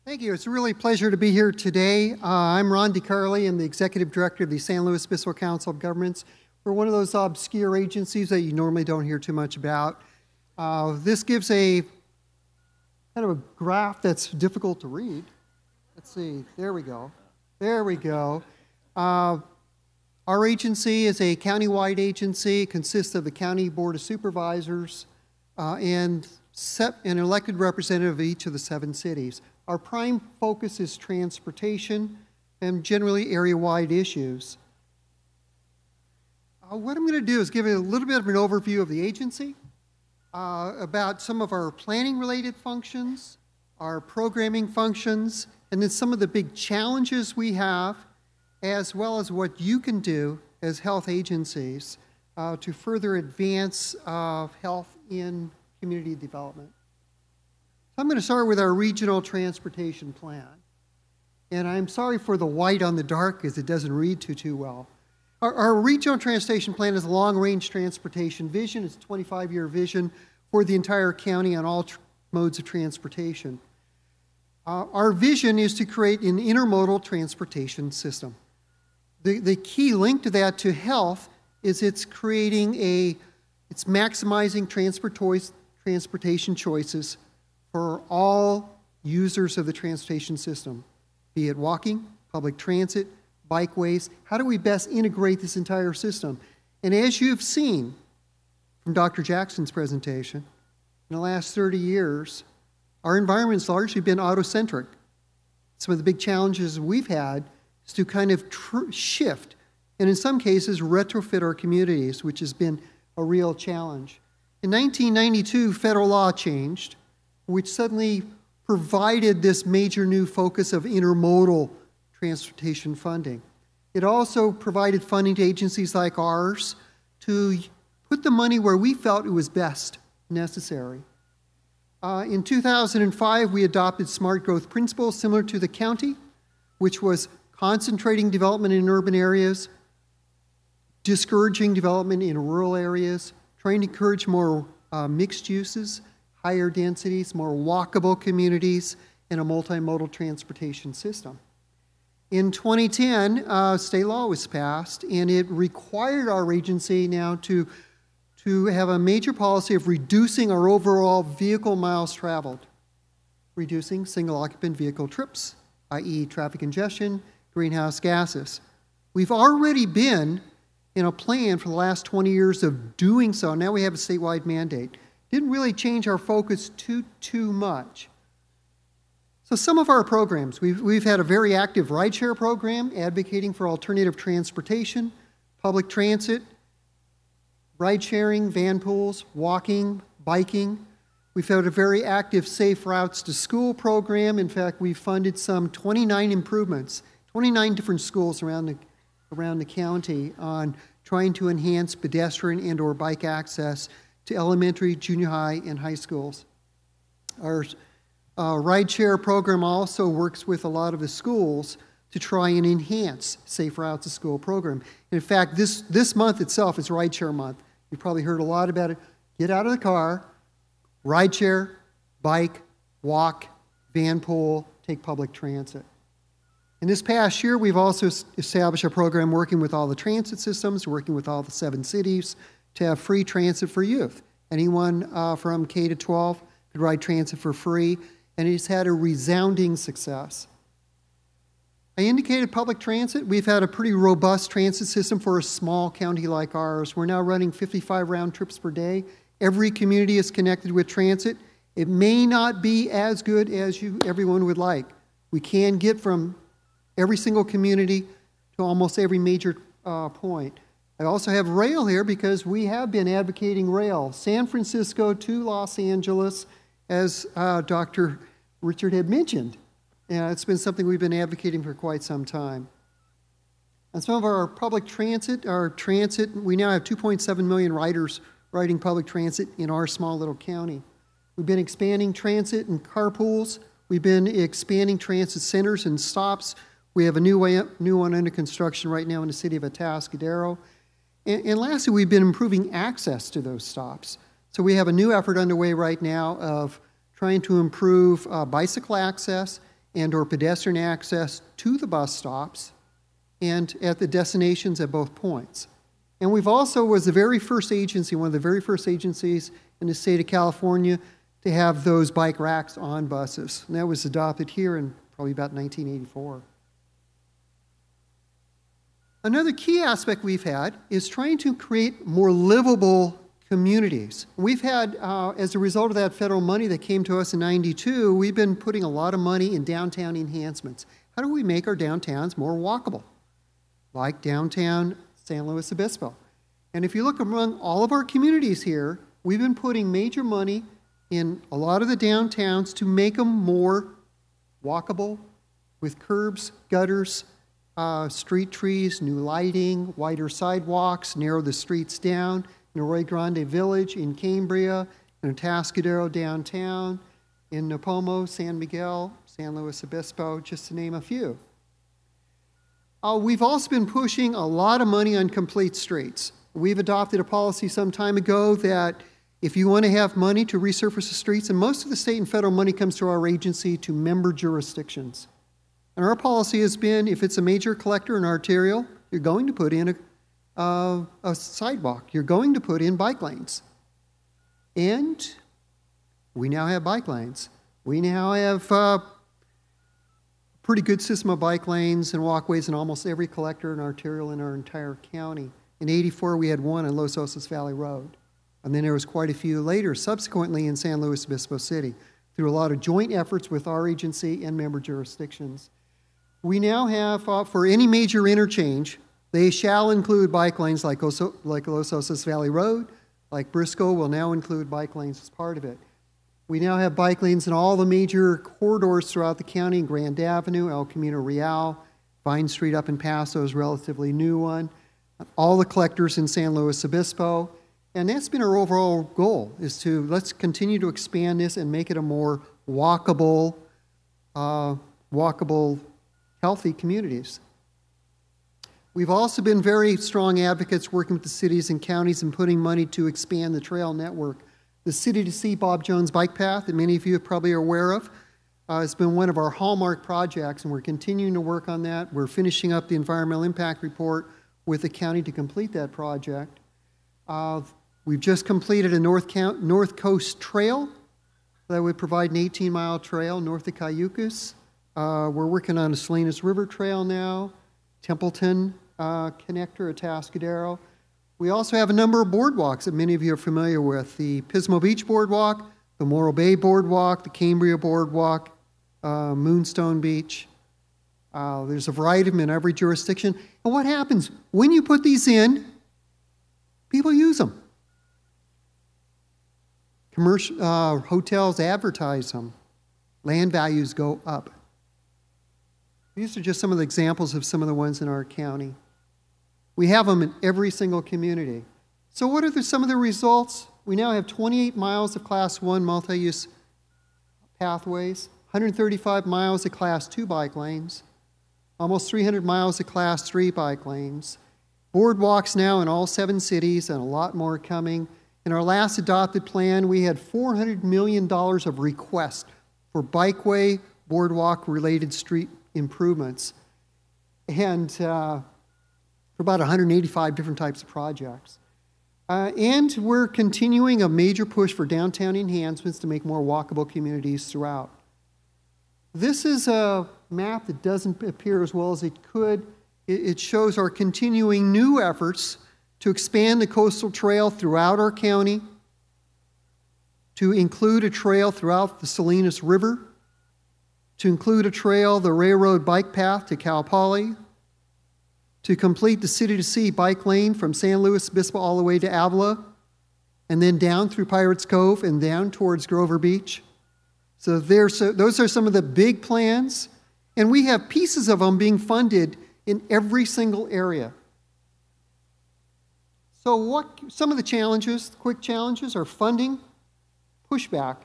Thank you. It's a really pleasure to be here today. I'm Ron De Carli. I'm the Executive Director of the San Luis Obispo Council of Governments. We're one of those obscure agencies that you normally don't hear too much about. This gives a kind of a graph that's difficult to read. Let's see. There we go. There we go. Our agency is a county-wide agency. It consists of the County Board of Supervisors and an elected representative of each of the 7 cities. Our prime focus is transportation and generally area-wide issues. What I'm going to do is give you a little bit of an overview of the agency, about some of our planning-related functions, our programming functions, and then some of the big challenges we have, as well as what you can do as health agencies to further advance health in community development. I'm going to start with our regional transportation plan. And I'm sorry for the white on the dark because it doesn't read too well. Our regional transportation plan is a long-range transportation vision. It's a 25-year vision for the entire county on all modes of transportation. Our vision is to create an intermodal transportation system. The key link to that to health is it's maximizing transportation choices for all users of the transportation system, be it walking, public transit, bikeways. How do we best integrate this entire system? And as you've seen from Dr. Jackson's presentation, in the last 30 years, our environment's largely been auto-centric. Some of the big challenges we've had is to kind of shift, and in some cases, retrofit our communities, which has been a real challenge. In 1992, federal law changed, which suddenly provided this major new focus of intermodal transportation funding. It also provided funding to agencies like ours to put the money where we felt it was best necessary. In 2005, we adopted smart growth principles similar to the county, which was concentrating development in urban areas, discouraging development in rural areas, trying to encourage more mixed uses, higher densities, more walkable communities, and a multimodal transportation system. In 2010, state law was passed, and it required our agency now to have a major policy of reducing our overall vehicle miles traveled, reducing single-occupant vehicle trips, i.e. traffic congestion, greenhouse gases. We've already been in a plan for the last 20 years of doing so. Now we have a statewide mandate. Didn't really change our focus too much. So some of our programs, we've had a very active rideshare program advocating for alternative transportation, public transit, ride sharing, van pools, walking, biking. We've had a very active Safe Routes to School program. In fact, we've funded some 29 improvements, 29 different schools around the county on trying to enhance pedestrian and or bike access to elementary, junior high, and high schools. Our rideshare program also works with a lot of the schools to try and enhance Safe Routes to School program. In fact, this month itself is Rideshare Month. You've probably heard a lot about it. Get out of the car, rideshare, bike, walk, van pool, take public transit. In this past year, we've also established a program working with all the transit systems, working with all the 7 cities, to have free transit for youth. Anyone from K to 12 could ride transit for free, and it's had a resounding success. I indicated public transit. We've had a pretty robust transit system for a small county like ours. We're now running 55 round trips per day. Every community is connected with transit. It may not be as good as everyone would like. We can get from every single community to almost every major point. I also have rail here because we have been advocating rail. San Francisco to Los Angeles, as Dr. Richard had mentioned. And it's been something we've been advocating for quite some time. And some of our public transit, we now have 2.7 million riders riding public transit in our small little county. We've been expanding transit and carpools. We've been expanding transit centers and stops. We have a new one under construction right now in the city of Atascadero. And lastly, we've been improving access to those stops. So we have a new effort underway right now of trying to improve bicycle access and or pedestrian access to the bus stops and at the destinations at both points. And we've also was the very first agency, one of the very first agencies in the state of California to have those bike racks on buses. And that was adopted here in probably about 1984. Another key aspect we've had is trying to create more livable communities. We've had, as a result of that federal money that came to us in '92, we've been putting a lot of money in downtown enhancements. How do we make our downtowns more walkable? Like downtown San Luis Obispo. And if you look among all of our communities here, we've been putting major money in a lot of the downtowns to make them more walkable with curbs, gutters, street trees, new lighting, wider sidewalks, narrow the streets down. In Arroyo Grande Village, in Cambria, in Atascadero downtown, in Napomo, San Miguel, San Luis Obispo, just to name a few. We've also been pushing a lot of money on complete streets. We've adopted a policy some time ago that if you want to have money to resurface the streets, and most of the state and federal money comes to our agency to member jurisdictions. And our policy has been, if it's a major collector and arterial, you're going to put in a sidewalk. You're going to put in bike lanes. And we now have bike lanes. We now have a pretty good system of bike lanes and walkways in almost every collector and arterial in our entire county. In '84, we had one on Los Osos Valley Road. And then there was quite a few later, subsequently in San Luis Obispo City, through a lot of joint efforts with our agency and member jurisdictions. We now have, for any major interchange, they shall include bike lanes like Los Osos Valley Road, like Briscoe will now include bike lanes as part of it. We now have bike lanes in all the major corridors throughout the county, Grand Avenue, El Camino Real, Vine Street up in Paso is a relatively new one, all the collectors in San Luis Obispo, and that's been our overall goal, is to let's continue to expand this and make it a more walkable, healthy communities. We've also been very strong advocates working with the cities and counties and putting money to expand the trail network. The City to Sea Bob Jones Bike Path that many of you probably are aware of has been one of our hallmark projects, and we're continuing to work on that. We're finishing up the environmental impact report with the county to complete that project. We've just completed a North Coast Trail that would provide an 18-mile trail north of Cayucas. We're working on a Salinas River Trail now, Templeton connector, Atascadero. We also have a number of boardwalks that many of you are familiar with. The Pismo Beach Boardwalk, the Morro Bay Boardwalk, the Cambria Boardwalk, Moonstone Beach. There's a variety of them in every jurisdiction. And what happens? When you put these in, people use them. Commercial hotels advertise them. Land values go up. These are just some of the examples of some of the ones in our county. We have them in every single community. So what are some of the results? We now have 28 miles of Class 1 multi-use pathways, 135 miles of Class 2 bike lanes, almost 300 miles of Class 3 bike lanes, boardwalks now in all 7 cities and a lot more coming. In our last adopted plan, we had $400 million of requests for bikeway, boardwalk-related street improvements, and for about 185 different types of projects. And we're continuing a major push for downtown enhancements to make more walkable communities throughout. This is a map that doesn't appear as well as it could. It shows our continuing new efforts to expand the coastal trail throughout our county, to include a trail throughout the Salinas River, to include a trail, the railroad bike path to Cal Poly, to complete the City to Sea bike lane from San Luis Obispo all the way to Avila, and then down through Pirates Cove and down towards Grover Beach. So those are some of the big plans, and we have pieces of them being funded in every single area. So what some of the challenges, quick challenges, are funding, pushback.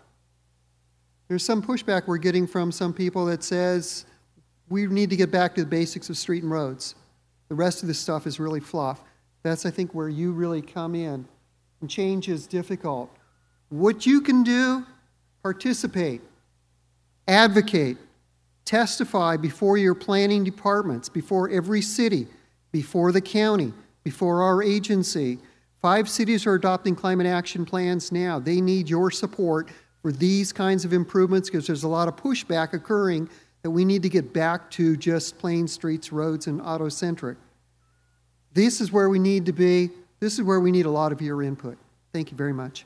There's some pushback we're getting from some people that says we need to get back to the basics of street and roads. The rest of this stuff is really fluff. That's, I think, where you really come in. And change is difficult. What you can do, participate, advocate, Testify before your planning departments, before every city, before the county, before our agency. 5 cities are adopting climate action plans now. They need your support for these kinds of improvements because there's a lot of pushback occurring that we need to get back to just plain streets, roads, and auto-centric. This is where we need to be. This is where we need a lot of your input. Thank you very much.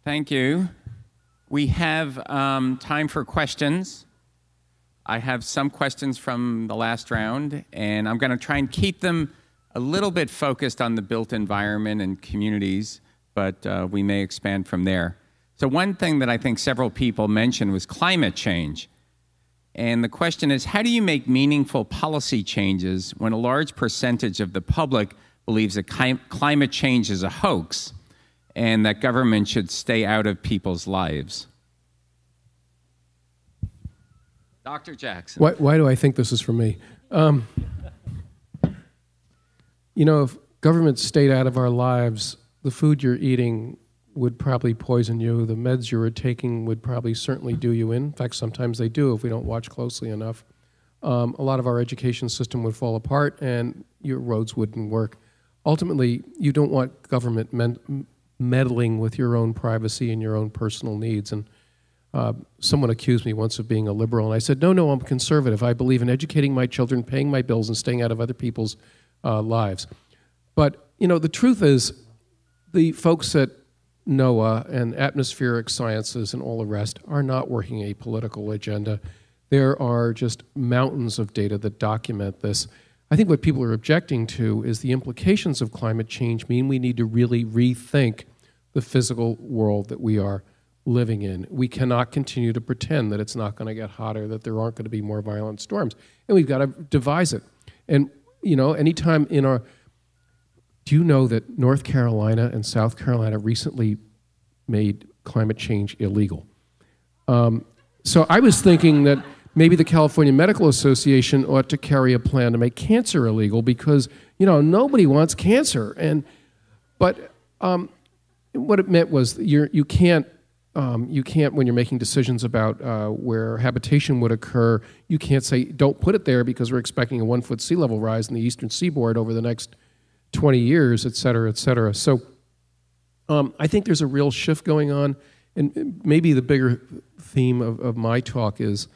Thank you. We have time for questions. I have some questions from the last round, and I'm going to try and keep them a little bit focused on the built environment and communities, but we may expand from there. So one thing that I think several people mentioned was climate change. And the question is, how do you make meaningful policy changes when a large percentage of the public believes that climate change is a hoax and that government should stay out of people's lives? Dr. Jackson. Why do I think this is for me? If government stayed out of our lives, the food you're eating would probably poison you. The meds you were taking would probably certainly do you in. In fact, sometimes they do if we don't watch closely enough. A lot of our education system would fall apart and your roads wouldn't work. Ultimately, you don't want government meddling with your own privacy and your own personal needs. And someone accused me once of being a liberal, and I said, no, I'm conservative. I believe in educating my children, paying my bills, and staying out of other people's lives. But, the truth is, the folks at NOAA and atmospheric sciences and all the rest are not working a political agenda. There are just mountains of data that document this. I think what people are objecting to is the implications of climate change mean we need to really rethink the physical world that we are living in. We cannot continue to pretend that it's not going to get hotter, that there aren't going to be more violent storms, and we've got to devise it. And, anytime in our... Do you know that North Carolina and South Carolina recently made climate change illegal? So I was thinking that maybe the California Medical Association ought to carry a plan to make cancer illegal because, nobody wants cancer. But what it meant was you can't, when you're making decisions about where habitation would occur, you can't say, don't put it there because we're expecting a 1-foot sea level rise in the eastern seaboard over the next 20 years, et cetera, et cetera. So I think there's a real shift going on. And maybe the bigger theme of my talk is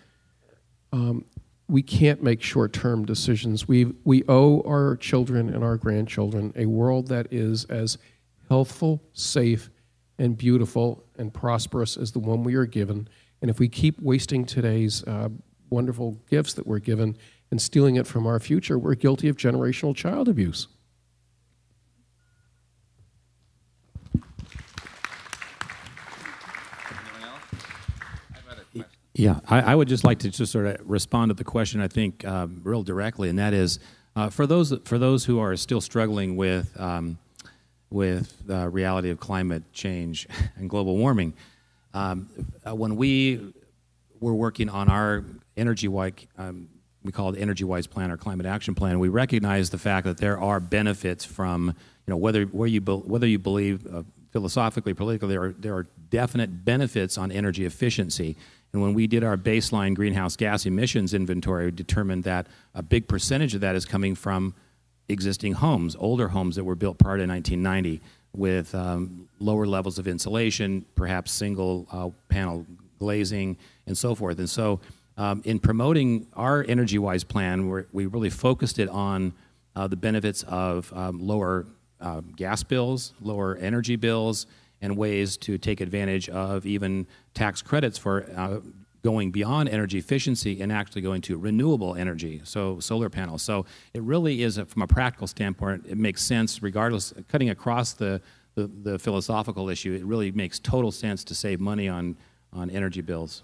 we can't make short-term decisions. We owe our children and our grandchildren a world that is as healthful, safe, and beautiful and prosperous as the one we are given. And if we keep wasting today's wonderful gifts that we're given and stealing it from our future, we're guilty of generational child abuse. Yeah, I would just like to just sort of respond to the question, I think, real directly, and that is, for those who are still struggling with the reality of climate change and global warming, when we were working on our energy-wise, we call it the energy-wise plan, or climate action plan, we recognize the fact that there are benefits from, whether you believe philosophically, politically, there are definite benefits on energy efficiency. And when we did our baseline greenhouse gas emissions inventory, we determined that a big percentage of that is coming from existing homes, older homes that were built prior to 1990 with lower levels of insulation, perhaps single panel glazing, and so forth. And so in promoting our energy-wise plan, we really focused it on the benefits of lower gas bills, lower energy bills, and ways to take advantage of even tax credits for going beyond energy efficiency and actually going to renewable energy, so solar panels. So it really is, from a practical standpoint, it makes sense regardless, cutting across the philosophical issue, it really makes total sense to save money on energy bills.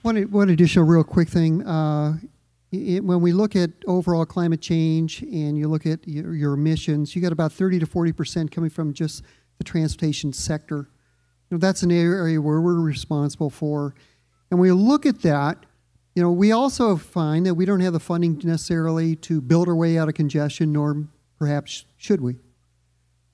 One additional real quick thing. When we look at overall climate change and you look at your emissions, you got about 30 to 40% coming from just the transportation sector. That's an area where we're responsible for. And when we look at that, we also find that we don't have the funding necessarily to build our way out of congestion nor Perhaps should we?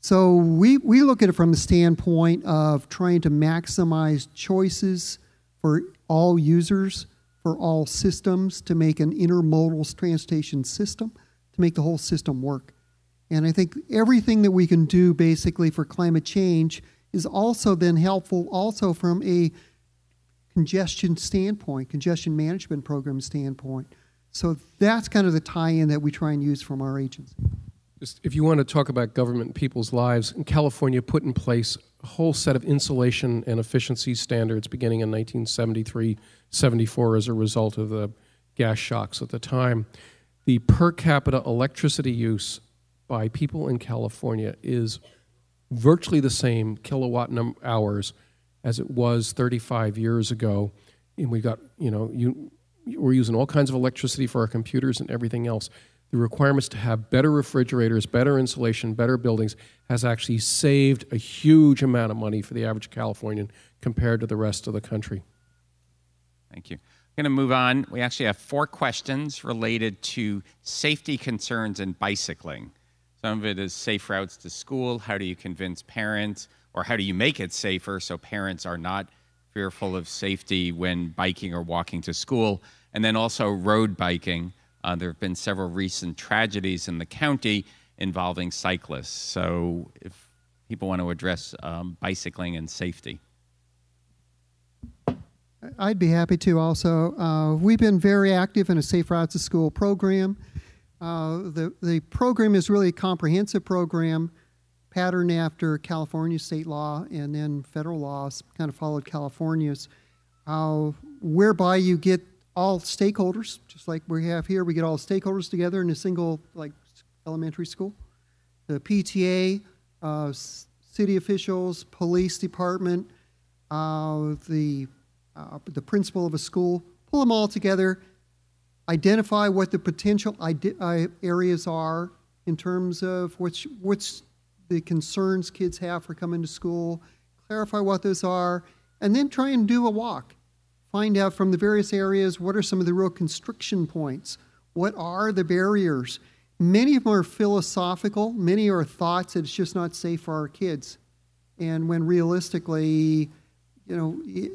So we look at it from the standpoint of trying to maximize choices for all users, for all systems, to make an intermodal transportation system, to make the whole system work. And I think everything that we can do basically for climate change is also then helpful also from a congestion standpoint, congestion management program standpoint. So that's kind of the tie-in that we try and use from our agency. Just if you want to talk about government and people's lives, in California put in place a whole set of insulation and efficiency standards beginning in 1973, 74 as a result of the gas shocks at the time. The per capita electricity use by people in California is virtually the same kilowatt hours as it was 35 years ago. And we got, we're using all kinds of electricity for our computers and everything else. The requirements to have better refrigerators, better insulation, better buildings has actually saved a huge amount of money for the average Californian compared to the rest of the country. Thank you. I'm going to move on. We actually have 4 questions related to safety concerns in bicycling. Some of it is safe routes to school. How do you convince parents, or how do you make it safer so parents are not fearful of safety when biking or walking to school? And then also road biking. There have been several recent tragedies in the county involving cyclists. So if people want to address bicycling and safety. I'd be happy to also. We've been very active in a Safe Routes to School program. The program is really a comprehensive program patterned after California state law, and then federal laws kind of followed California's, whereby you get all stakeholders, just like we have here. We get all stakeholders together in a single elementary school. The PTA, city officials, police department, the principal of a school, pull them all together, identify what the potential areas are in terms of what's the concerns kids have for coming to school, clarify what those are, and then try and do a walk. Find out from the various areas what are some of the real constriction points. What are the barriers? Many of them are philosophical. Many are thoughts that it's just not safe for our kids. And when realistically, you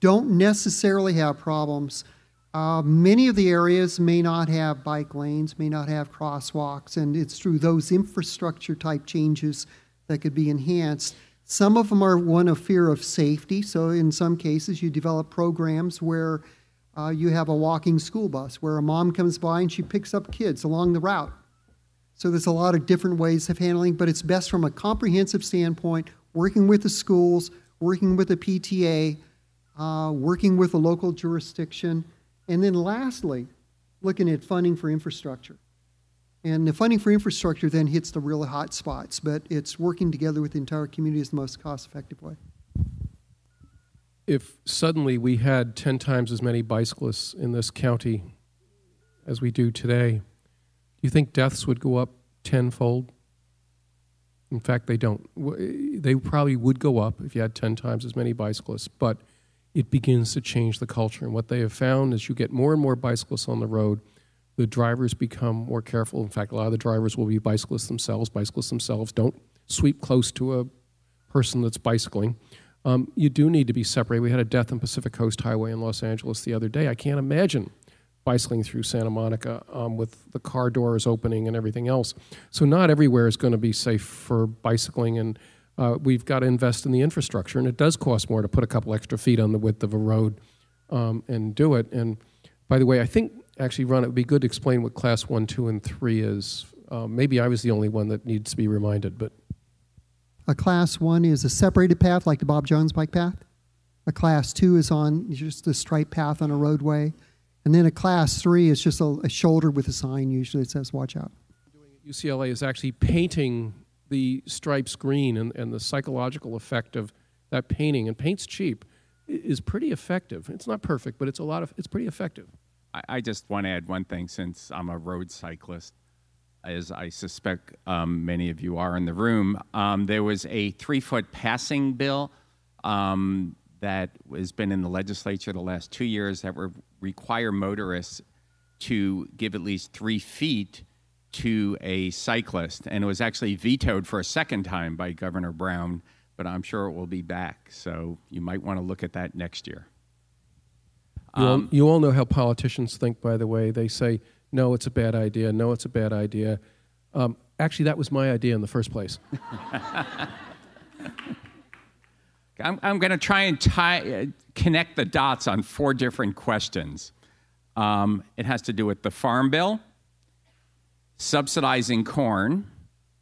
don't necessarily have problems. Many of the areas may not have bike lanes, may not have crosswalks, and it's through those infrastructure type changes that could be enhanced. Some of them are one of fear of safety. So in some cases, you develop programs where you have a walking school bus, where a mom comes by and she picks up kids along the route. So there's a lot of different ways of handling, but it's best from a comprehensive standpoint, working with the schools, working with the PTA, working with the local jurisdiction, and then lastly, looking at funding for infrastructure. And the funding for infrastructure then hits the really hot spots, but it's working together with the entire community is the most cost-effective way. If suddenly we had 10 times as many bicyclists in this county as we do today, do you think deaths would go up tenfold? In fact, they don't. They probably would go up if you had 10 times as many bicyclists, but it begins to change the culture. And what they have found is you get more and more bicyclists on the road, the drivers become more careful. In fact, a lot of the drivers will be bicyclists themselves. Bicyclists themselves don't sweep close to a person that's bicycling. You do need to be separated. We had a death on Pacific Coast Highway in Los Angeles the other day. I can't imagine bicycling through Santa Monica with the car doors opening and everything else. So not everywhere is going to be safe for bicycling, and we've got to invest in the infrastructure, and it does cost more to put a couple extra feet on the width of a road and do it. And by the way, I think, actually, Ron, it would be good to explain what Class 1, 2, and 3 is. Maybe I was the only one that needs to be reminded, but... A Class 1 is a separated path, like the Bob Jones bike path. A Class 2 is on just a striped path on a roadway. And then a Class 3 is just a shoulder with a sign, usually that says, watch out. Doing at UCLA is actually painting the stripes green, and the psychological effect of that painting, and paint's cheap, is pretty effective. It's not perfect, but it's pretty effective. I just want to add one thing, since I'm a road cyclist, as I suspect many of you are in the room. There was a 3-foot passing bill that has been in the legislature the last 2 years that would require motorists to give at least 3 feet to a cyclist, and it was actually vetoed for a second time by Governor Brown, but I'm sure it will be back. So you might want to look at that next year. You all know how politicians think, by the way. They say, no, it's a bad idea. No, it's a bad idea. Actually, that was my idea in the first place. I'm going to try and connect the dots on 4 different questions. It has to do with the Farm Bill, subsidizing corn,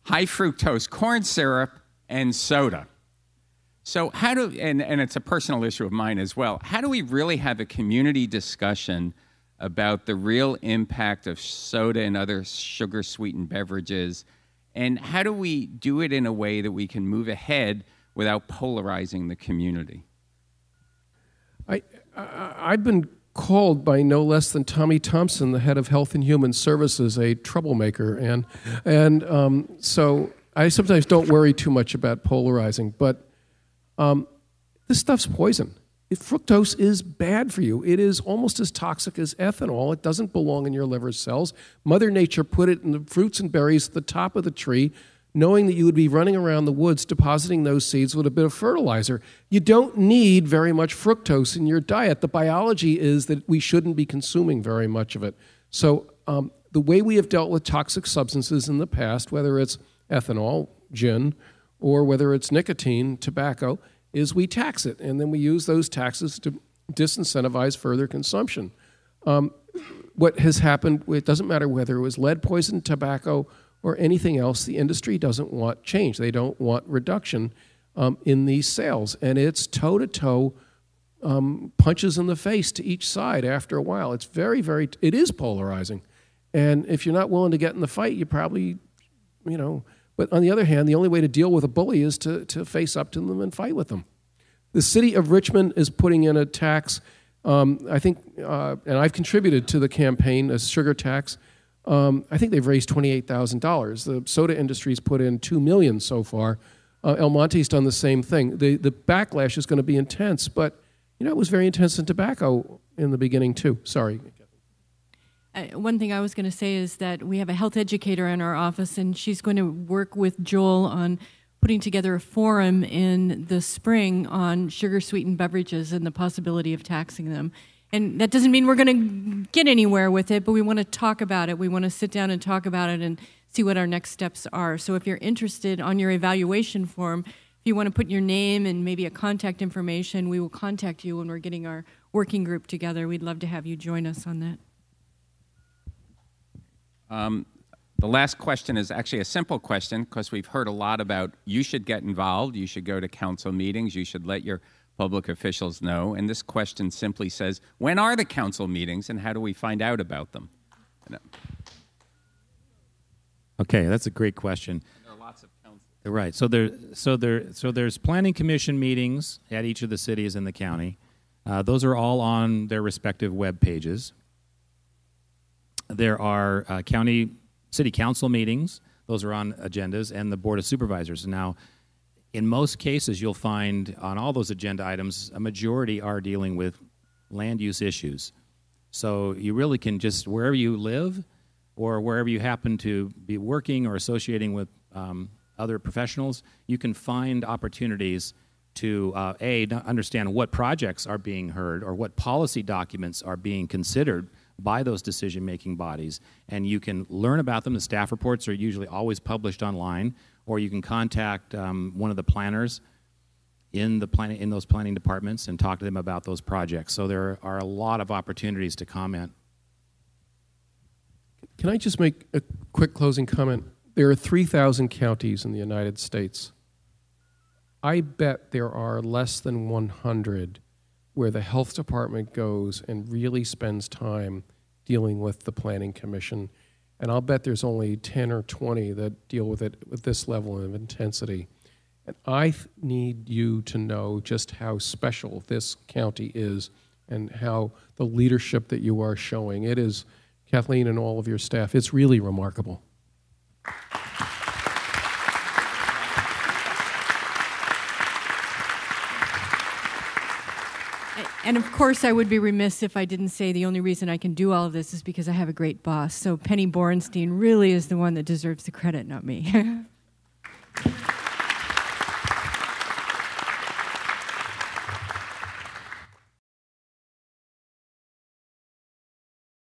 high fructose corn syrup, and soda. So and it's a personal issue of mine as well, how do we really have a community discussion about the real impact of soda and other sugar-sweetened beverages, and how do we do it in a way that we can move ahead without polarizing the community? I've been called by no less than Tommy Thompson, the head of Health and Human Services, a troublemaker, and so I sometimes don't worry too much about polarizing, but this stuff's poison. Fructose is bad for you. It is almost as toxic as ethanol. It doesn't belong in your liver cells. Mother Nature put it in the fruits and berries at the top of the tree, knowing that you would be running around the woods depositing those seeds with a bit of fertilizer. You don't need very much fructose in your diet. The biology is that we shouldn't be consuming very much of it. So the way we have dealt with toxic substances in the past, whether it's ethanol, gin, or whether it's nicotine, tobacco, is we tax it, and then we use those taxes to disincentivize further consumption. What has happened, it doesn't matter whether it was lead poison, tobacco, or anything else, the industry doesn't want change. They don't want reduction in these sales, and it's toe-to-toe punches in the face to each side after a while. It's it is polarizing, and if you're not willing to get in the fight, you probably, But on the other hand, the only way to deal with a bully is to face up to them and fight with them. The city of Richmond is putting in a tax, I think, and I've contributed to the campaign, a sugar tax. I think they've raised $28,000. The soda industry's put in $2 million so far. El Monte's done the same thing. The backlash is going to be intense, but it was very intense in tobacco in the beginning too. Sorry. One thing I was going to say is that we have a health educator in our office, and she's going to work with Joel on putting together a forum in the spring on sugar-sweetened beverages and the possibility of taxing them. And that doesn't mean we're going to get anywhere with it, but we want to talk about it. We want to sit down and talk about it and see what our next steps are. So if you're interested on your evaluation form, if you want to put your name and maybe a contact information, we will contact you when we're getting our working group together. We'd love to have you join us on that. The last question is actually a simple question because we've heard a lot about you should get involved, you should go to council meetings, you should let your public officials know. And this question simply says, when are the council meetings and how do we find out about them? Okay, that's a great question. There are lots of councils. Right. So there's planning commission meetings at each of the cities in the county. Those are all on their respective web pages. There are city council meetings. Those are on agendas, and the Board of Supervisors. Now, in most cases, you'll find on all those agenda items, a majority are dealing with land use issues. So you really can just, wherever you live or wherever you happen to be working or associating with other professionals, you can find opportunities to, understand what projects are being heard or what policy documents are being considered by those decision-making bodies, and you can learn about them. The staff reports are usually always published online, or you can contact one of the planners in those planning departments and talk to them about those projects. So there are a lot of opportunities to comment. Can I just make a quick closing comment? There are 3,000 counties in the United States. I bet there are less than 100 where the health department goes and really spends time dealing with the planning commission. And I'll bet there's only 10 or 20 that deal with it with this level of intensity. And I need you to know just how special this county is and how the leadership that you are showing. It is, Kathleen and all of your staff, it's really remarkable. And of course, I would be remiss if I didn't say the only reason I can do all of this is because I have a great boss. So Penny Borenstein really is the one that deserves the credit, not me.